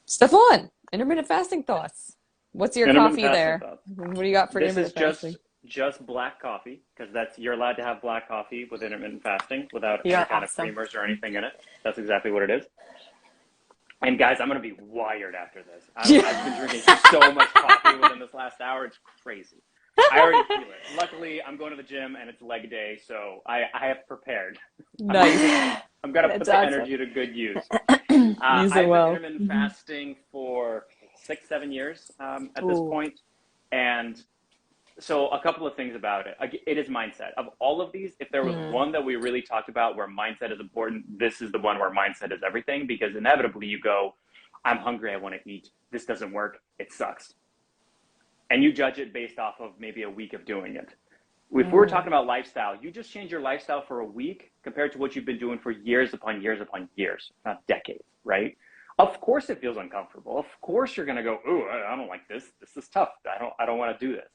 Stefan, intermittent fasting thoughts. What's your coffee there? What do you got for intermittent fasting? Just black coffee, because you're allowed to have black coffee with intermittent fasting without You're any kind awesome. of creamers or anything in it. That's exactly what it is. And guys, I'm going to be wired after this. I've been drinking so much coffee within this last hour. It's crazy. I already feel it. Luckily, I'm going to the gym and it's leg day, so I have prepared. Nice. I'm going to put the awesome. energy to good use. Use it I've been well. intermittent fasting for 6-7 years at this point. And so a couple of things about it. It is mindset. Of all of these, if there was one that we really talked about where mindset is important, this is the one where mindset is everything, because inevitably you go, I'm hungry, I want to eat. This doesn't work. It sucks. and you judge it based off of maybe a week of doing it. If we're talking about lifestyle, you just change your lifestyle for a week compared to what you've been doing for years upon years upon years, not decades, right? Of course it feels uncomfortable. Of course you're going to go, "Ooh, I don't like this. This is tough. I don't want to do this."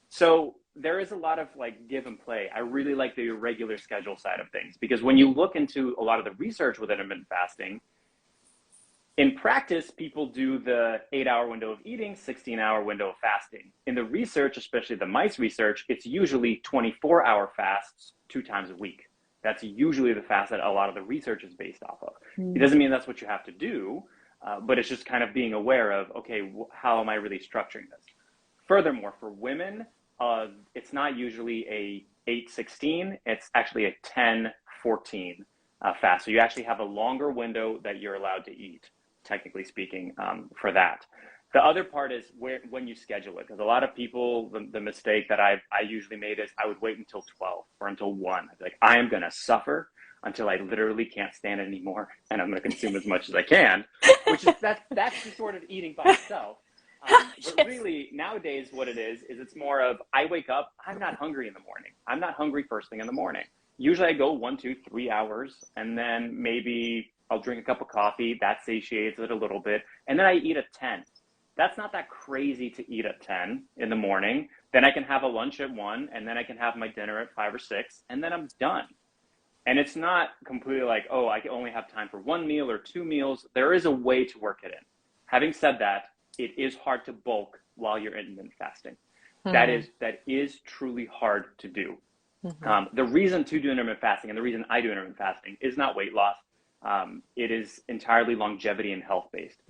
So there is a lot of like give and play. I really like the irregular schedule side of things, because when you look into a lot of the research with intermittent fasting, in practice, people do the 8-hour window of eating, 16-hour window of fasting. In the research, especially the mice research, it's usually 24-hour fasts 2 times a week. That's usually the fast that a lot of the research is based off of. It doesn't mean that's what you have to do, but it's just kind of being aware of, okay, how am I really structuring this? Furthermore, for women, it's not usually a 8-16, it's actually a 10-14 fast. So you actually have a longer window that you're allowed to eat, technically speaking, for that. The other part is when you schedule it, because a lot of people, the mistake that I usually made is I would wait until 12 or until 1. I'd be like, I am going to suffer until I literally can't stand it anymore, and I'm going to consume as much as I can, which is that's the sort of eating by itself. But really, nowadays, what it is it's more of, I wake up, I'm not hungry in the morning. I'm not hungry first thing in the morning. Usually I go 1, 2, 3 hours, and then maybe I'll drink a cup of coffee. That satiates it a little bit. And then I eat at 10. That's not that crazy to eat at 10 in the morning. Then I can have a lunch at 1, and then I can have my dinner at 5 or 6, and then I'm done. And it's not completely like, oh, I only have time for 1 meal or 2 meals. There is a way to work it in. Having said that, it is hard to bulk while you're intermittent fasting. That is truly hard to do. The reason to do intermittent fasting, and the reason I do intermittent fasting, is not weight loss. It is entirely longevity and health based.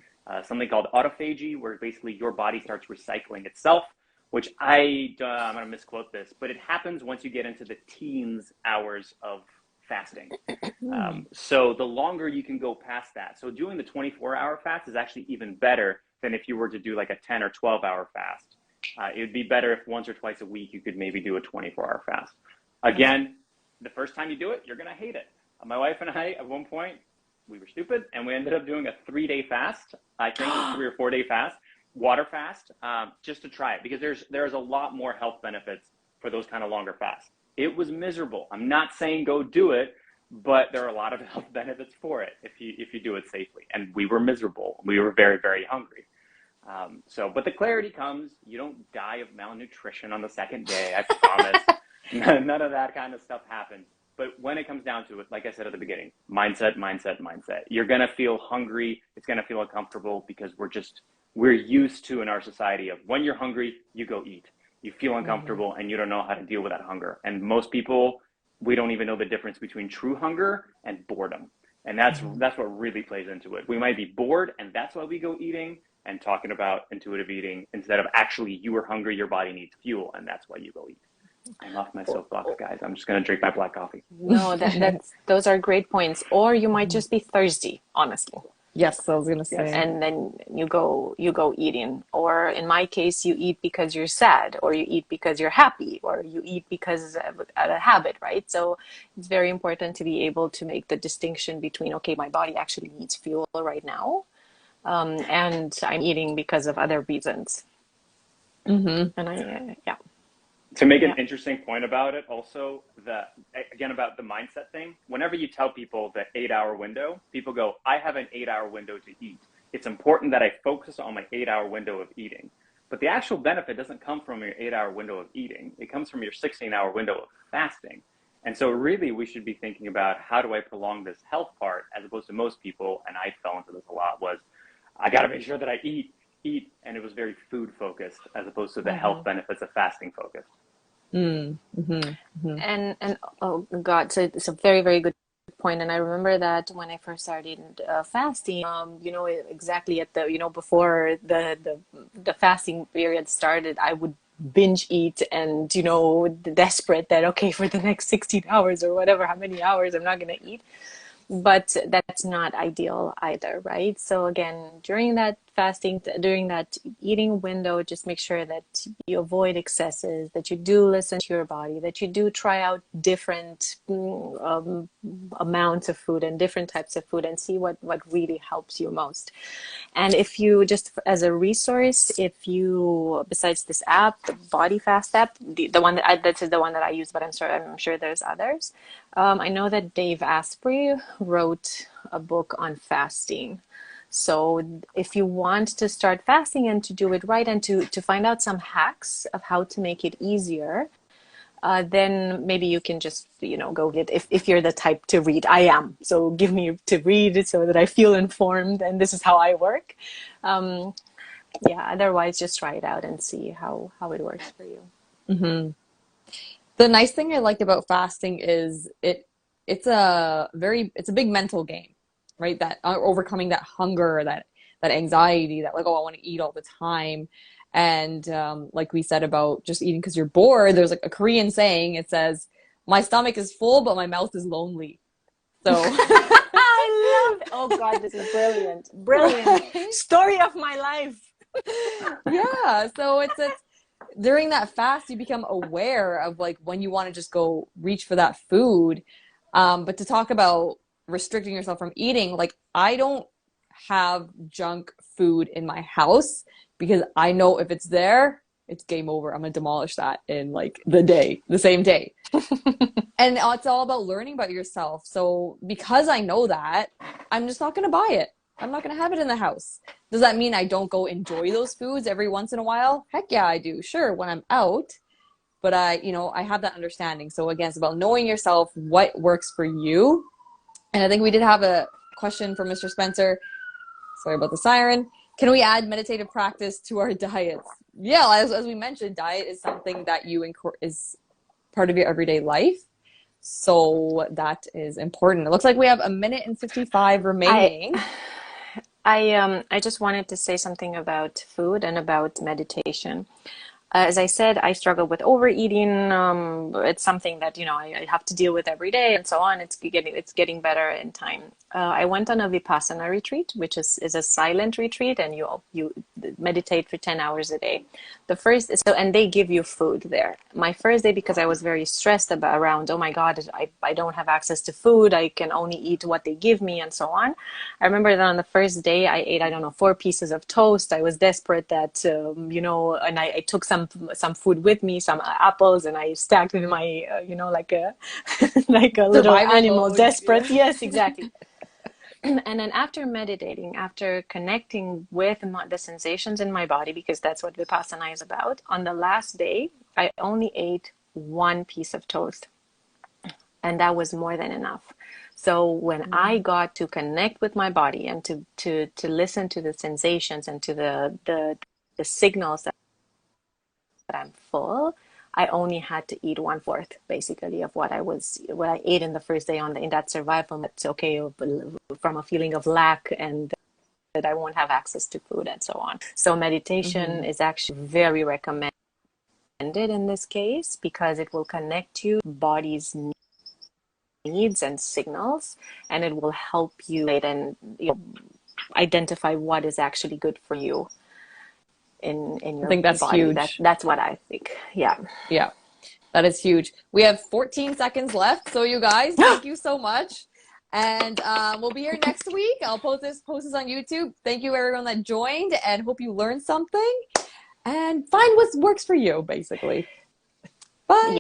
Something called autophagy, where basically your body starts recycling itself, which I'm going to misquote this, but it happens once you get into the teens hours of fasting. So the longer you can go past that. So doing the 24-hour fast is actually even better than if you were to do like a 10 or 12-hour fast. It would be better if once or twice a week you could maybe do a 24-hour fast. Again, the first time you do it, you're going to hate it. My wife and I, at one point, we were stupid, and we ended up doing a 3-day fast, I think, 3 or 4-day fast, water fast, just to try it, because there's a lot more health benefits for those kind of longer fasts. It was miserable. I'm not saying go do it, but there are a lot of health benefits for it if you do it safely. And we were miserable. We were very, very hungry. But the clarity comes. You don't die of malnutrition on the second day, I promise. None of that kind of stuff happens. But when it comes down to it, like I said at the beginning, mindset. You're going to feel hungry. It's going to feel uncomfortable because we're used to, in our society, of when you're hungry, you go eat. You feel uncomfortable and you don't know how to deal with that hunger. And most people, we don't even know the difference between true hunger and boredom. And that's what really plays into it. We might be bored, and that's why we go eating and talking about intuitive eating, instead of actually you are hungry, your body needs fuel, and that's why you go eat. I'm off my soapbox, guys. I'm just going to drink my black coffee. No, those are great points. Or you might just be thirsty, honestly. Yes, I was going to say. And then you go eating. Or in my case, you eat because you're sad, or you eat because you're happy, or you eat because of a habit, right? So it's very important to be able to make the distinction between, okay, my body actually needs fuel right now, and I'm eating because of other reasons. And To make an interesting point about it, also, about the mindset thing, whenever you tell people the 8-hour window, people go, I have an 8-hour window to eat. It's important that I focus on my 8-hour window of eating. But the actual benefit doesn't come from your 8-hour window of eating. It comes from your 16-hour window of fasting. And so really, we should be thinking about, how do I prolong this health part, as opposed to most people, and I fell into this a lot, was I got to make sure that I eat. And it was very food focused, as opposed to the health benefits of fasting focused. And oh God, so it's a very, very good point. And I remember that when I first started fasting, exactly at the, before the fasting period started, I would binge eat and, desperate that, okay, for the next 16 hours or whatever, how many hours I'm not going to eat. But that's not ideal either, right? So again, during that fasting, during that eating window, just make sure that you avoid excesses, that you do listen to your body, that you do try out different amounts of food and different types of food, and see what really helps you most. And if you, just as a resource, if you, besides this app, the Body Fast app, the one that is the one that I use, but I'm sure there's others. I know that Dave Asprey wrote a book on fasting. So if you want to start fasting and to do it right, and to find out some hacks of how to make it easier, then maybe you can just, go with it if you're the type to read. I am. So give me to read so that I feel informed, and this is how I work. Otherwise just try it out and see how it works for you. Mm-hmm. The nice thing I like about fasting is it's a big mental game, right? That overcoming that hunger, that anxiety, that like, oh, I want to eat all the time. And like we said about just eating because you're bored, there's like a Korean saying, it says, my stomach is full, but my mouth is lonely. So I love it. Oh God, this is brilliant. Right? Story of my life. Yeah. So it's during that fast, you become aware of like when you want to just go reach for that food. But to talk about restricting yourself from eating, like I don't have junk food in my house, because I know if it's there, it's game over. I'm going to demolish that in like the same day. And it's all about learning about yourself. So because I know that, I'm just not going to buy it. I'm not going to have it in the house. Does that mean I don't go enjoy those foods every once in a while? Heck yeah, I do. Sure, when I'm out. But I have that understanding. So again, it's about knowing yourself, what works for you. And I think we did have a question from Mr. Spencer. Sorry about the siren. Can we add meditative practice to our diets? Yeah, as we mentioned, diet is something that is part of your everyday life. So that is important. It looks like we have 1:55 remaining. I just wanted to say something about food and about meditation. As I said, I struggle with overeating. It's something that I have to deal with every day, and so on. It's getting better in time. I went on a Vipassana retreat, which is a silent retreat, and you meditate for 10 hours a day. And they give you food there. My first day, because I was very stressed around, oh my God, I don't have access to food. I can only eat what they give me, and so on. I remember that on the first day, I ate, 4 pieces of toast. I was desperate that, and I took some food with me, some apples, and I stacked in my, like a little Survival animal, mode. desperate. Yeah. Yes, exactly. And then after meditating, after connecting with the sensations in my body, because that's what Vipassana is about, on the last day, I only ate 1 piece of toast. And that was more than enough. So when I got to connect with my body and to listen to the sensations and to the signals that I'm full, I only had to eat 1/4 basically of what I ate in the first day in that survival. That's okay, from a feeling of lack and that I won't have access to food and so on. So meditation is actually very recommended in this case, because it will connect you body's needs and signals, and it will help you and identify what is actually good for you in your I think that's body. huge. That's what I think. Yeah. Yeah, that is huge. We have 14 seconds left. So you guys, thank you so much. And we'll be here next week. I'll post this on YouTube. Thank you everyone that joined, and hope you learned something and find what works for you, basically. Bye.